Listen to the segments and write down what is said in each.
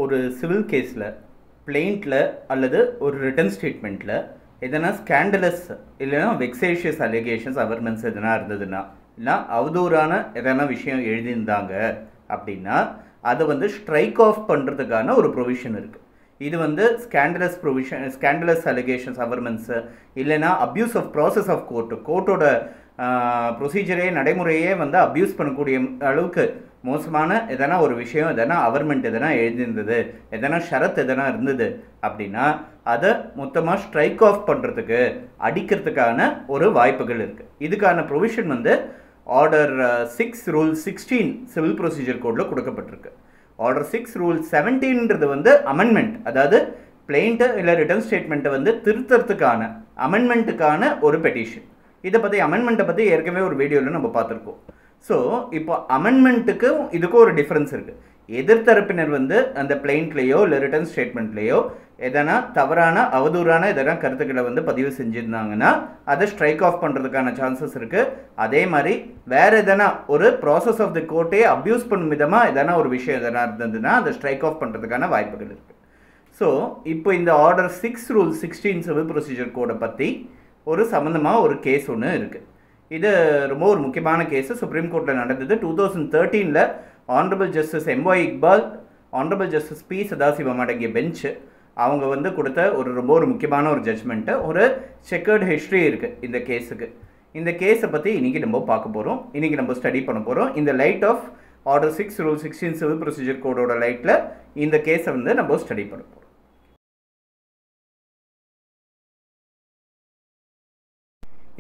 ஒரு சிவில் கேஸில் பிளெயிண்டில் அல்லது ஒரு ரிட்டன் ஸ்டேட்மெண்ட்டில் எதனா ஸ்கேண்டலஸ் இல்லைன்னா வெக்ஸேஷியஸ் அலிகேஷன்ஸ் அவர்மெண்ட்ஸ் எதனா இருந்ததுன்னா இல்லை அவதூறான எதனா விஷயம் எழுதியிருந்தாங்க அப்படின்னா அதை வந்து ஸ்ட்ரைக் ஆஃப் பண்ணுறதுக்கான ஒரு ப்ரொவிஷன் இருக்குது. இது வந்து ஸ்கேண்டலஸ் அலிகேஷன்ஸ் அவர்மெண்ட்ஸு இல்லைன்னா அப்யூஸ் ஆஃப் ப்ராசஸ் ஆஃப் கோர்ட்டோட ப்ரொசீஜரே நடைமுறையே வந்து அப்யூஸ் பண்ணக்கூடிய அளவுக்கு மோசமான எதனா ஒரு விஷயம் எதனா அவர்மெண்ட் எதனா எழுதியிருந்தது, எதனா ஷரத் எதனா இருந்தது அப்படின்னா அதை மொத்தமாக ஸ்ட்ரைக் ஆஃப் பண்ணுறதுக்கு அடிக்கிறதுக்கான ஒரு வாய்ப்புகள் இருக்குது. இதுக்கான ப்ரொவிஷன் வந்து ஆர்டர் 6 ரூல் 16 சிவில் ப்ரொசீஜர் கோடில் கொடுக்கப்பட்டிருக்கு. ஆர்டர் 6 ரூல் 17ன்றது வந்து அமெண்ட்மெண்ட், அதாவது பிளெயிண்ட்டு இல்லை ரிட்டன் ஸ்டேட்மெண்ட்டை வந்து திருத்தறதுக்கான அமெண்ட்மெண்ட்டுக்கான ஒரு பெட்டிஷன். இதை பற்றி அமெண்ட்மெண்ட்டை பற்றி ஏற்கனவே ஒரு வீடியோவில் நம்ம பார்த்துருக்கோம். ஸோ இப்போ அமெண்ட்மெண்ட்டுக்கும் இதுக்கும் ஒரு டிஃப்ரென்ஸ் இருக்குது. எதிர்த்தரப்பினர் வந்து அந்த பிளெயிண்ட்லேயோ இல்லை ரிட்டன் ஸ்டேட்மெண்ட்லேயோ எதனா தவறான அவதூறான எதனா கருத்துக்களை வந்து பதிவு செஞ்சுருந்தாங்கன்னா அதை ஸ்ட்ரைக் ஆஃப் பண்ணுறதுக்கான சான்சஸ் இருக்குது. அதே மாதிரி வேறு எதனா ஒரு ப்ராசஸ் ஆஃப் தி கோர்ட்டே அப்யூஸ் பண்ணும் விதமாக எதனா ஒரு விஷயம் எதனா இருந்ததுன்னா அதை ஸ்ட்ரைக் ஆஃப் பண்ணுறதுக்கான வாய்ப்புகள் இருக்குது. ஸோ இப்போ இந்த ஆர்டர் 6 ரூல் 16 சிவில் ப்ரொசீஜர் கோடை பற்றி ஒரு சம்மந்தமாக ஒரு கேஸ் ஒன்று இருக்குது. இது ரொம்ப ஒரு முக்கியமான கேஸு. சுப்ரீம் கோர்ட்டில் நடந்தது 2013. Honourable justice M.Y. Iqbal, honourable justice P. Sathasivam அடங்கிய பெஞ்சு அவங்க வந்து கொடுத்த ரொம்ப ஒரு முக்கியமான ஒரு ஜட்ஜ்மெண்ட்டு. ஒரு செக்கர்டு ஹிஸ்ட்ரி இருக்குது இந்த கேஸுக்கு. இந்த கேஸை பற்றி இன்றைக்கி நம்ம பார்க்க போகிறோம், இன்றைக்கி நம்ம ஸ்டடி பண்ண போகிறோம். இந்த light of order 6 rule 16 civil procedure கோடோட லைட்டில் இந்த கேஸை வந்து நம்ம ஸ்டடி பண்ண போகிறோம்.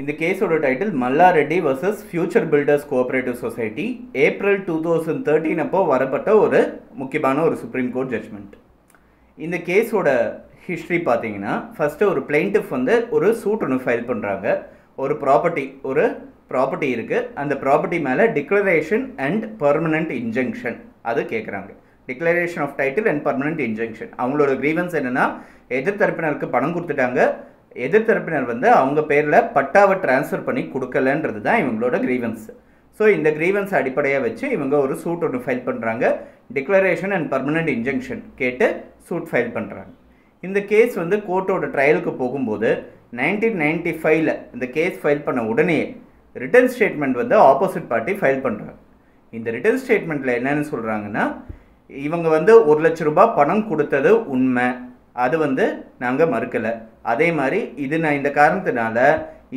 இந்த கேஸோட title Mallareddy versus future builders cooperative society. April 2013 அப்போ வரப்பட்ட ஒரு முக்கியமான ஒரு சுப்ரீம் கோர்ட் ஜட்ஜ்மெண்ட். இந்த கேஸோட ஹிஸ்ட்ரி பார்த்தீங்கன்னா, ஃபஸ்ட்டு ஒரு பிளெயிண்டிஃப் வந்து ஒரு சூட் ஒன்று ஃபைல் பண்ணுறாங்க. ஒரு ப்ராப்பர்ட்டி இருக்குது, அந்த ப்ராப்பர்ட்டி மேலே டிக்ளரேஷன் அண்ட் பர்மனண்ட் இன்ஜங்ஷன் அது கேட்குறாங்க. Declaration of title and permanent injunction. அவங்களோட கிரீவன்ஸ் என்னென்னா, எதிர்த்தரப்பினருக்கு பணம் கொடுத்துட்டாங்க, எதிர்த்தரப்பினர் வந்து அவங்க பேரில் பட்டாவை டிரான்ஸ்ஃபர் பண்ணி கொடுக்கலன்றது தான் இவங்களோட கிரீவன்ஸ். ஸோ இந்த கிரீவன்ஸ் அடிப்படையாக வச்சு இவங்க ஒரு சூட் ஒன்று ஃபைல் பண்ணுறாங்க. டிக்ளரேஷன் அண்ட் பர்மனண்ட் இன்ஜங்ஷன் கேட்டு சூட் ஃபைல் பண்ணுறாங்க. இந்த கேஸ் வந்து கோர்ட்டோட ட்ரையலுக்கு போகும்போது 1995 இந்த கேஸ் ஃபைல் பண்ண உடனே ரிட்டன் ஸ்டேட்மெண்ட் வந்து ஆப்போசிட் பார்ட்டி ஃபைல் பண்ணுறாங்க. இந்த ரிட்டன் ஸ்டேட்மெண்ட்டில் என்னென்னு சொல்கிறாங்கன்னா, இவங்க வந்து 1 லட்ச ரூபாய் பணம் கொடுத்தது உண்மை, அது வந்து நாங்கள் மறுக்கலை. அதே மாதிரி இந்த காரணத்தினால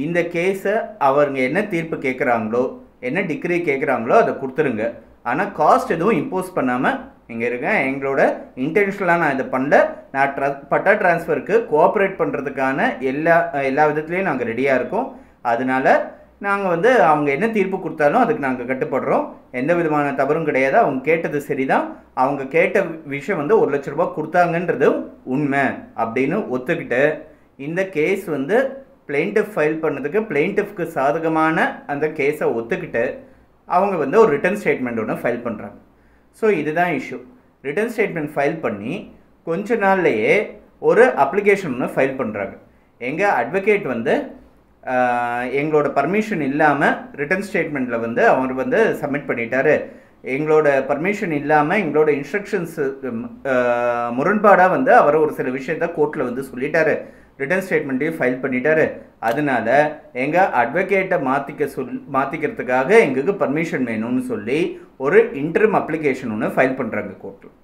இந்த கேஸை அவங்க என்ன தீர்ப்பு கேட்குறாங்களோ, என்ன டிகிரி கேட்குறாங்களோ அதை கொடுத்துருங்க. ஆனால் காஸ்ட் எதுவும் இம்போஸ் பண்ணாமல் இங்கே இருங்க, எங்களோட இன்டென்ஷனலாக நான் இதை பண்ணல, நான் பட்டா டிரான்ஸ்ஃபருக்கு கோஆப்ரேட் பண்ணுறதுக்கான எல்லா விதத்துலேயும் நாங்கள் ரெடியாக இருக்கோம். அதனால நாங்கள் வந்து அவங்க என்ன தீர்ப்பு கொடுத்தாலும் அதுக்கு நாங்கள் கட்டுப்படுறோம், எந்த விதமான தவறும் கிடையாது, அவங்க கேட்டது சரிதான், அவங்க கேட்ட விஷயம் வந்து 1 லட்ச ரூபாய் கொடுத்தாங்கன்றது உண்மை அப்படின்னு ஒத்துக்கிட்டு இந்த கேஸ் வந்து பிளெயிண்டிஃப் ஃபைல் பண்ணதுக்கு பிளெயிண்டிஃப்க்கு சாதகமான அந்த கேஸை ஒத்துக்கிட்டு அவங்க வந்து ஒரு ரிட்டன் ஸ்டேட்மெண்ட் ஒன்று ஃபைல் பண்ணுறாங்க. ஸோ இதுதான் இஷ்யூ. ரிட்டன் ஸ்டேட்மெண்ட் ஃபைல் பண்ணி கொஞ்ச நாள்லேயே ஒரு அப்ளிகேஷன் ஒன்று ஃபைல் பண்ணுறாங்க. எங்கள் அட்வொகேட் வந்து எங்களோட பர்மிஷன் இல்லாமல் ரிட்டன் ஸ்டேட்மெண்ட்டில் வந்து அவர் வந்து சப்மிட் பண்ணிட்டாரு, எங்களோட பர்மிஷன் இல்லாமல் எங்களோட இன்ஸ்ட்ரக்ஷன்ஸ் முரண்பாடாக வந்து அவர் ஒரு சில விஷயத்த கோர்ட்டில் வந்து சொல்லிட்டாரு, ரிட்டன் ஸ்டேட்மெண்ட்டையும் ஃபைல் பண்ணிட்டாரு, அதனால எங்கள் அட்வொகேட்டை மாற்றிக்கிறதுக்காக எங்களுக்கு பர்மிஷன் வேணும்னு சொல்லி ஒரு இன்டர்ம் அப்ளிகேஷன் ஒன்று ஃபைல் பண்ணுறாங்க கோர்ட்டில்.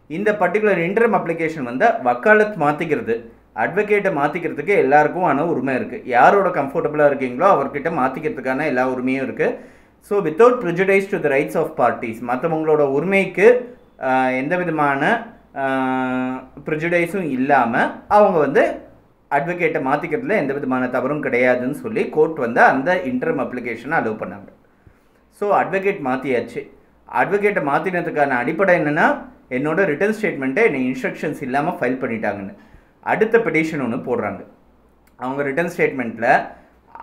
இந்த பர்டிகுலர் இன்டர்ம் அப்ளிகேஷன் வந்து வக்காலத் மாற்றிக்கிறது, அட்வொகேட்டை மாற்றிக்கிறதுக்கு எல்லாருக்கும் உரிமை இருக்குது. யாரோட கம்ஃபர்டபுளாக இருக்கீங்களோ அவர்கிட்ட மாற்றிக்கிறதுக்கான எல்லா உரிமையும் இருக்குது. So without prejudice to the rights of parties, மற்றவங்களோட உரிமைக்கு எந்த விதமான ப்ரிஜுடைஸும் இல்லாமல் அவங்க வந்து அட்வொகேட்டை மாற்றிக்கிறதுல எந்த விதமான தவறும் கிடையாதுன்னு சொல்லி கோர்ட் வந்து அந்த இன்டர்ம் அப்ளிகேஷனை அலோவ் பண்ணாங்க. ஸோ அட்வொகேட் மாற்றியாச்சு. அட்வொகேட்டை மாற்றினதுக்கான அடிப்படை என்னென்னா, என்னோட ரிட்டன் ஸ்டேட்மெண்ட்டை என்னை இன்ஸ்ட்ரக்ஷன்ஸ் இல்லாமல் ஃபைல் பண்ணிட்டாங்கன்னு அடுத்த பெட்டிஷன் ஒன்று போடுறாங்க. அவங்க ரிட்டன் ஸ்டேட்மெண்ட்டில்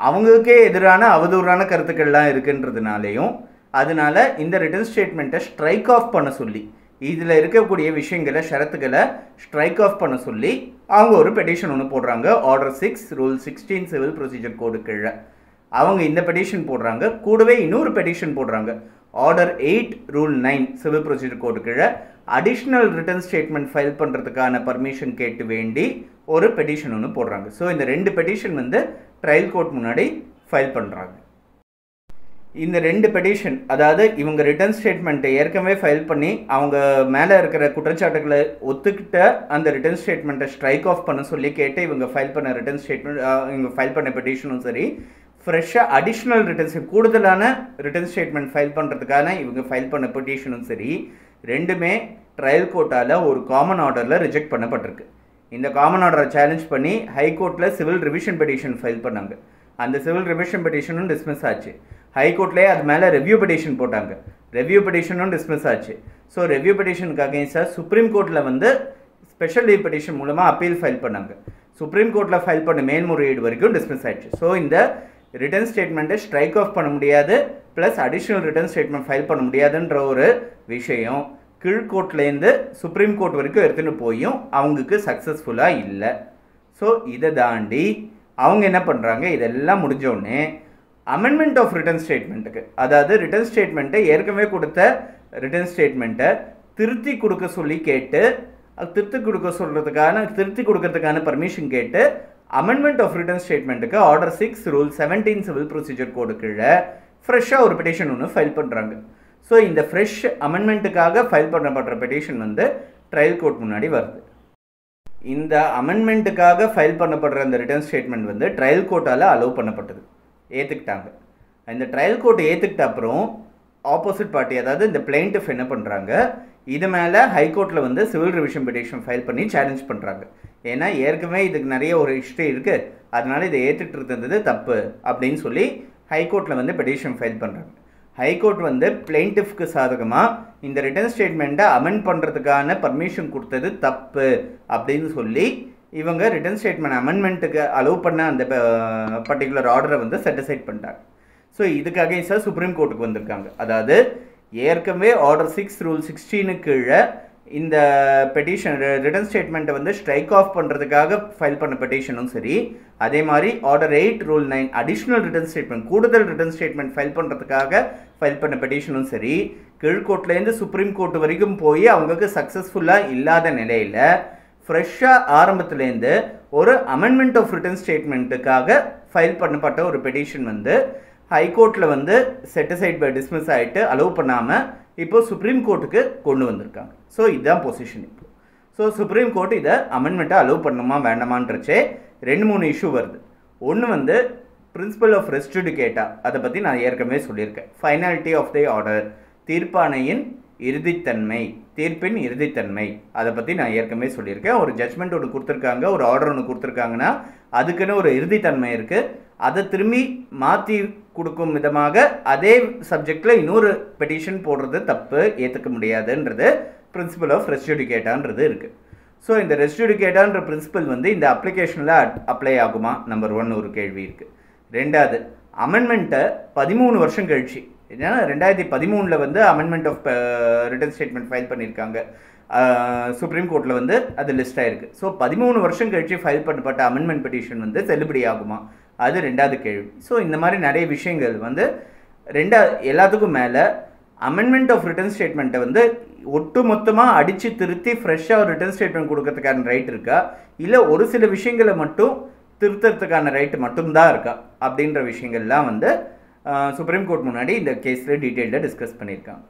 அவங்களுக்கே எதிரான அவதூறான கருத்துக்கள்லாம் இருக்குன்றதுனாலையும் அதனால் இந்த ரிட்டன் ஸ்டேட்மெண்ட்டை ஸ்ட்ரைக் ஆஃப் பண்ண சொல்லி, இதில் இருக்கக்கூடிய விஷயங்களை ஷரத்துக்களை ஸ்ட்ரைக் ஆஃப் பண்ண சொல்லி அவங்க ஒரு பெட்டிஷன் ஒன்று போடுறாங்க. Order 6 rule 16 civil procedure code கீழே அவங்க இந்த பெட்டிஷன் போடுறாங்க. கூடவே இன்னொரு பெட்டிஷன் போடுறாங்க, order 8 rule 9 civil procedure code கீழே அடிஷ்னல் ரிட்டர்ன் ஸ்டேட்மெண்ட் ஃபைல் பண்ணுறதுக்கான பர்மிஷன் கேட்டு வேண்டி ஒரு பெட்டிஷன் ஒன்று போடுறாங்க. ஸோ இந்த 2 பெட்டிஷன் வந்து ட்ரையல் கோர்ட் முன்னாடி ஃபைல் பண்ணுறாங்க. இந்த 2 பெட்டிஷன், அதாவது இவங்க ரிட்டர்ன் ஸ்டேட்மெண்ட்டை ஏற்கனவே ஃபைல் பண்ணி அவங்க மேலே இருக்கிற குற்றச்சாட்டுகளை ஒத்துக்கிட்ட அந்த ரிட்டர்ன் ஸ்டேட்மெண்ட்டை ஸ்ட்ரைக் ஆஃப் பண்ண சொல்லி கேட்டு இவங்க ஃபைல் பண்ண ரிட்டர்ன் ஸ்டேட்மெண்ட், இவங்க ஃபைல் பண்ண பெட்டிஷனும் சரி, ஃப்ரெஷ்ஷாக அடிஷ்னல் ரிட்டர்ன் கூடுதலான ரிட்டர்ன் ஸ்டேட்மெண்ட் ஃபைல் பண்ணுறதுக்கான இவங்க ஃபைல் பண்ண பெட்டிஷனும் சரி, ரெண்டுமே ட்ரையல் கோர்ட்டால் ஒரு காமன் ஆர்டரில் ரிஜெக்ட் பண்ணப்பட்டிருக்கு. இந்த காமன் ஆர்டரை சேலஞ்ச் பண்ணி ஹைகோர்ட்டில் சிவில் ரிவிஷன் பெட்டிஷன் ஃபைல் பண்ணாங்க. அந்த சிவில் ரிவிஷன் பெட்டிஷனும் டிஸ்மிஸ் ஆச்சு. ஹைகோர்ட்லேயே அது மேலே ரெவ்யூ பெட்டிஷன் போட்டாங்க. ரெவ்யூ பெட்டிஷனும் டிஸ்மிஸ் ஆச்சு. ஸோ ரெவ்யூ பெட்டிஷனுக்கு அகெயின்ஸ்டாக சுப்ரீம் கோர்ட்டில் வந்து ஸ்பெஷல் லீவ் பெட்டிஷன் மூலமாக அப்பீல் ஃபைல் பண்ணாங்க. சுப்ரீம் கோர்ட்டில் ஃபைல் பண்ண மேல்முறையீடு வரைக்கும் டிஸ்மிஸ் ஆயிடுச்சு. ஸோ இந்த ரிட்டர்ன் ஸ்டேட்மெண்ட்டை ஸ்ட்ரைக் ஆஃப் பண்ண முடியாது, plus additional return statement file பண்ண முடியாதுன்ற ஒரு விஷயம் கீழ்கோர்ட்லேருந்து சுப்ரீம் கோர்ட் வரைக்கும் எடுத்துகிட்டு போயும் அவங்களுக்கு சக்ஸஸ்ஃபுல்லாக இல்லை. ஸோ இதை தாண்டி அவங்க என்ன பண்ணுறாங்க, இதெல்லாம் முடிஞ்சோடனே அமெண்ட்மெண்ட் ஆஃப் ரிட்டர்ன் ஸ்டேட்மெண்ட்டுக்கு, அதாவது ரிட்டர்ன் ஸ்டேட்மெண்ட்டை ஏற்கனவே கொடுத்த ரிட்டர்ன் ஸ்டேட்மெண்ட்டை திருத்தி கொடுக்க சொல்லி கேட்டு, அது திருத்தி கொடுக்கறதுக்கான பர்மிஷன் கேட்டு அமெண்ட்மெண்ட் ஆஃப் ரிட்டர்ன் ஸ்டேட்மெண்ட்டுக்கு order 6 rule 17 civil procedure code கீழே ஃப்ரெஷ்ஷாக ஒரு பெட்டிஷன் ஒன்று ஃபைல் பண்ணுறாங்க. ஸோ இந்த ஃப்ரெஷ் அமெண்ட்மெண்ட்டுக்காக ஃபைல் பண்ணப்படுற பெட்டிஷன் வந்து ட்ரையல் கோர்ட் முன்னாடி வருது. இந்த அமெண்ட்மெண்ட்டுக்காக ஃபைல் பண்ணப்படுற அந்த ரிட்டர்ன் ஸ்டேட்மெண்ட் வந்து ட்ரையல் கோர்ட்டால் அலோவ் பண்ணப்பட்டது, ஏற்றுக்கிட்டாங்க. இந்த ட்ரையல் கோர்ட் ஏற்றுக்கிட்ட அப்புறம் ஆப்போசிட் பார்ட்டி, அதாவது இந்த பிளைன்டிஃப் என்ன பண்ணுறாங்க, இது மேலே ஹைகோர்ட்டில் வந்து சிவில் ரிவிஷன் பெட்டிஷன் ஃபைல் பண்ணி சேலஞ்ச் பண்ணுறாங்க. ஏன்னா ஏற்கனவே இதுக்கு நிறைய ஒரு ஹிஸ்ட்ரி இருக்குது, அதனால இதை ஏற்றுக்கிட்டு இருந்தது தப்பு அப்படின்னு சொல்லி ஹைகோர்ட்டில் வந்து பெட்டிஷன் ஃபைல் பண்ணுறாங்க. ஹைகோர்ட் வந்து பிளைன்டிஃப்க்கு சாதகமாக இந்த ரிட்டர்ன் ஸ்டேட்மெண்ட்டை அமெண்ட் பண்ணுறதுக்கான பர்மிஷன் கொடுத்தது தப்பு அப்படின்னு சொல்லி இவங்க ரிட்டர்ன் ஸ்டேட்மெண்ட் அமெண்ட்மெண்ட்டுக்கு அலோவ் பண்ண அந்த பர்டிகுலர் ஆர்டரை வந்து செட்டிசைட் பண்ணிட்டாங்க. ஸோ இதுக்கு அகைன்ஸ்டாக சுப்ரீம் கோர்ட்டுக்கு வந்திருக்காங்க. அதாவது ஏற்கனவே ஆர்டர் 6 ரூல் 16 கீழே இந்த பெட்டிஷன் ரிட்டர்ன் ஸ்டேட்மெண்ட்டை வந்து ஸ்ட்ரைக் ஆஃப் பண்ணுறதுக்காக ஃபைல் பண்ண பெட்டிஷனும் சரி, அதே மாதிரி order 8 rule 9 additional return statement கூடுதல் ரிட்டர்ன் ஸ்டேட்மெண்ட் ஃபைல் பண்ணுறதுக்காக ஃபைல் பண்ண பெட்டிஷனும் சரி, கீழ்கோர்ட்லேருந்து சுப்ரீம் கோர்ட் வரைக்கும் போய் அவங்களுக்கு சக்ஸஸ்ஃபுல்லாக இல்லாத நிலையில் ஃப்ரெஷ்ஷாக ஆரம்பத்துலேருந்து ஒரு அமெண்ட்மெண்ட் ஆஃப் ரிட்டர்ன் ஸ்டேட்மெண்ட்டுக்காக ஃபைல் பண்ணப்பட்ட ஒரு பெட்டிஷன் வந்து ஹைகோர்ட்டில் வந்து செட்டிசைட் பை டிஸ்மிஸ் ஆகிட்டு அலோவ் பண்ணாமல் இப்போ சுப்ரீம் கோர்ட்டுக்கு கொண்டு வந்திருக்காங்க. ஸோ இதுதான் பொசிஷன் இப்போ. ஸோ சுப்ரீம் கோர்ட் இதை அமெண்ட்மெண்ட்டை அலோவ் பண்ணணுமா வேண்டாமான்றச்சே 2-3 இஷ்யூ வருது. ஒன்று வந்து பிரின்சிபல் ஆஃப் ரெஸ் ஜுடிகேட்டா, அதை பற்றி நான் ஏற்கனவே சொல்லியிருக்கேன். ஃபைனாலிட்டி ஆஃப் தி ஆர்டர், தீர்ப்பாணையின் இறுதித்தன்மை, தீர்ப்பின் இறுதித்தன்மை, அதை பற்றி நான் ஏற்கனவே சொல்லியிருக்கேன். ஒரு ஜட்ஜ்மெண்ட் ஒன்று கொடுத்துருக்காங்க, ஒரு ஆர்டர் ஒன்று கொடுத்துருக்காங்கன்னா அதுக்குன்னு ஒரு இறுதித்தன்மை இருக்குது. அதை திரும்பி மாற்றி கொடுக்கும் விதமாக அதே சப்ஜெக்டில் இன்னொரு பெட்டிஷன் போடுறது தப்பு, ஏற்றுக்க முடியாதுன்றது பிரின்சிபல் ஆஃப் ரெஸ் ஜுடிகேட்டான்றது இருக்குது. ஸோ இந்த ரெஸ் ஜுடிகேட்டான்ற பிரின்சிபல் வந்து இந்த அப்ளிகேஷனில் அப்ளை ஆகுமா, நம்பர் 1 ஒரு கேள்வி இருக்குது. ரெண்டாவது, அமெண்ட்மெண்ட்டை 13 வருஷம் கழிச்சு, ஏன்னா 2013 வந்து amendment of return statement file பண்ணியிருக்காங்க, சுப்ரீம் கோர்ட்டில் வந்து அது லிஸ்ட் ஆகிருக்கு. ஸோ 13 வருஷம் கழிச்சு ஃபைல் பண்ணப்பட்ட அமெண்ட்மெண்ட் பெட்டிஷன் வந்து செல்லுபடி ஆகுமா, அது ரெண்டாவது கேள்வி. ஸோ இந்த மாதிரி நிறைய விஷயங்கள் வந்து எல்லாத்துக்கும் மேலே அமெண்ட்மெண்ட் ஆஃப் ரிட்டர்ன் ஸ்டேட்மெண்ட்டை வந்து ஒட்டு மொத்தமாக அடித்து திருத்தி ஃப்ரெஷ்ஷாக ஒரு ரிட்டர்ன் ஸ்டேட்மெண்ட் கொடுக்கறதுக்கான ரைட் இருக்கா, இல்லை ஒரு சில விஷயங்களை மட்டும் திருத்தறதுக்கான ரைட்டு மட்டும்தான் இருக்கா அப்படின்ற விஷயங்கள்லாம் வந்து சுப்ரீம் கோர்ட் முன்னாடி இந்த கேஸில் டீட்டெயில்டாக டிஸ்கஸ் பண்ணியிருக்காங்க.